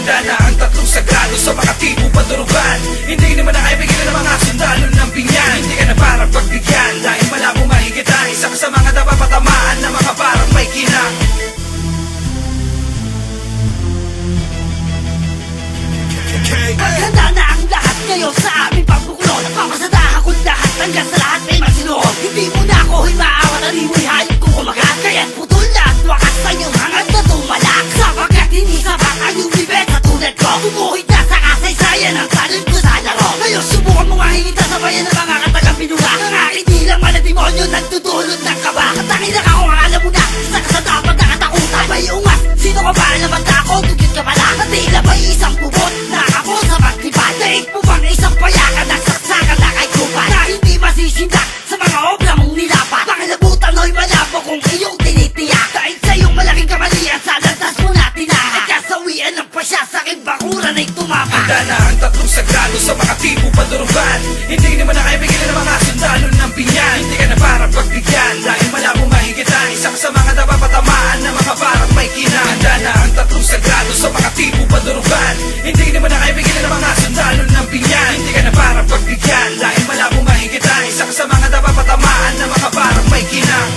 Handa na ang tatlong sagrado sa mga tipo padurugan. Hindi naman nakaibigan ng mga sundalo ng pinyan. Hindi ka na parang pagbigyan dahil malabo mahigit ang isa ka sa mga napapatamaan na mga parang may kinang. Handa na ang lahat ngayon sa aming pagbuklod. Papasadahan ko lahat hanggang sa lahat may masinuod. Hindi mo na ako himaawat at mo'y hayop ko kumagat. Kaya't putol na at wakas sa iyong hangad na tumalak. Sapagkat hindi sapat ang iyong bibig sa tulad ko. Tumuhid na sa kasaysayan ang talent ko sa laro. Ngayon subukan mo nga hingita sa bayan ng mga katagang pinura. Ang aking dilang malademonyo nagtutulot ng kaba. Katangin na ako ang alam mo na isa ka sa dapat na katakutan. May ungas, sino ka ba naman ako? Tugit ka pala na tila may isang bubot. Nakako sa magtipan. Daig mo bang isang payakan at saksakan na kay kupan na hindi masisindak sa mga obra mong nilapat. Pakilabutan ho'y malabo kung iyong tinitiyak. Dahil sa iyong malaking kamalian sa landas mo na tinaha. At kasawian ng pasya sa aking bakuran ay tumapa. Handa na ang tatlong sagrado sa mga tipo padurugan. Hindi naman nakaibigan ng mga sundalo ng pinyan. Hindi ka na parang pagbigyan dahil malabo mahigit ang isa ka sa mga napapatamaan na mga parang may kinang. Handa na ang tatlong sagrado sa mga tipo padurugan. Hindi naman nakaibigan ng mga sundalo ng pinyan. Hindi ka na parang pagbigyan dahil malabo mahigit ang isa ka sa mga napapatamaan na mga parang may kinang.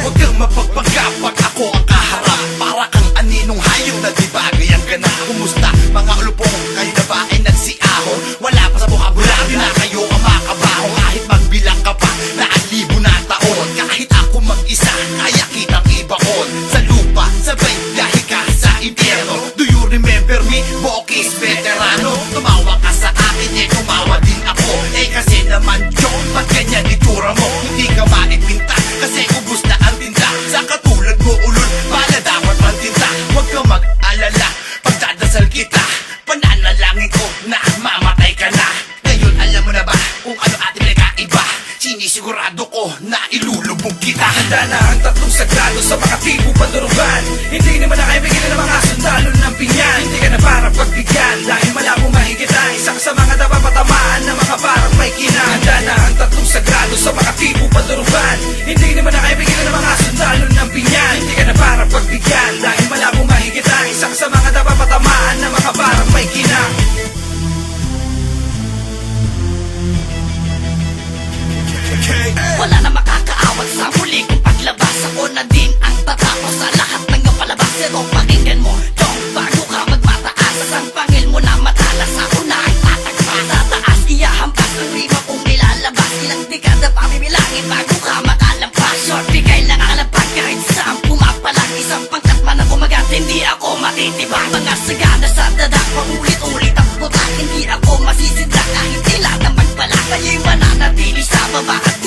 Huwag kang mapagpagka pag ako ang kaharap. Para kang aninong hayop na di bagay ang ganap. Kumusta mga ulupong, kayo na ba ay nagsiahon? Wala pa sa bukabulary na kayo ang makabaho. Kahit magbilang ka pa na ang libo na taon. Kahit ako mag-isa, kaya kitang ibakon. Sa lupa, sabay lahi ka sa impyerno. Do you remember me? Bokis veterano. Tumawa ka sa akin, eh tumawa din ako. Eh kasi naman joke, ba't ganyan itura mo? Hindi ka maipinta kasi ubus na ang tinda. Sa katulad mo ulol, pala dapat mantinda. Huwag kang mag-alala, pagdadasal kita. Pananalangin ko na mamatay ka na. Ngayon alam mo na ba kung ano ating nagkaiba? Sinisigurado ko na ilulubog kita. Handa na ang tatlong sagrado sa mga tipo padurugan. Hindi naman nakaibigan ng mga sundalo ng pinyan. Hindi ka na parang pagbigyan dahil malabo mahigit ang isa ka sa mga napapatamaan na mga parang may kinang. Handa na ang tatlong sagrado sa mga tipo padurugan. Hindi naman nakaibigan ng mga sundalo ng pinyan. Hindi ka na parang pagbigyan dahil malabo mahigit ang isa ka sa mga napapatamaan na mga parang may kinang. Wala na makakaawat sa muli kong paglabas. Ako na din ang tatapos sa lahat ng iyong palabas. Ito pakinggan mo, Chong, bago ka magmataas. Ang pangil mo na matalas, ako na ang tatagpas. Sa taas, iyahampas ang rima kong nilalabas. Ilang dekada pa bibilangin bago ka makalampas. Short bigay lang ang lapag kahit saan pumapalag. Isang pangkat man ako magat, hindi ako matitibag. Mga sagana sa dadak, paulit-ulit ang putak. Hindi ako masisidlak kahit tila na magpalag. Kayo'y mananatili sa baba at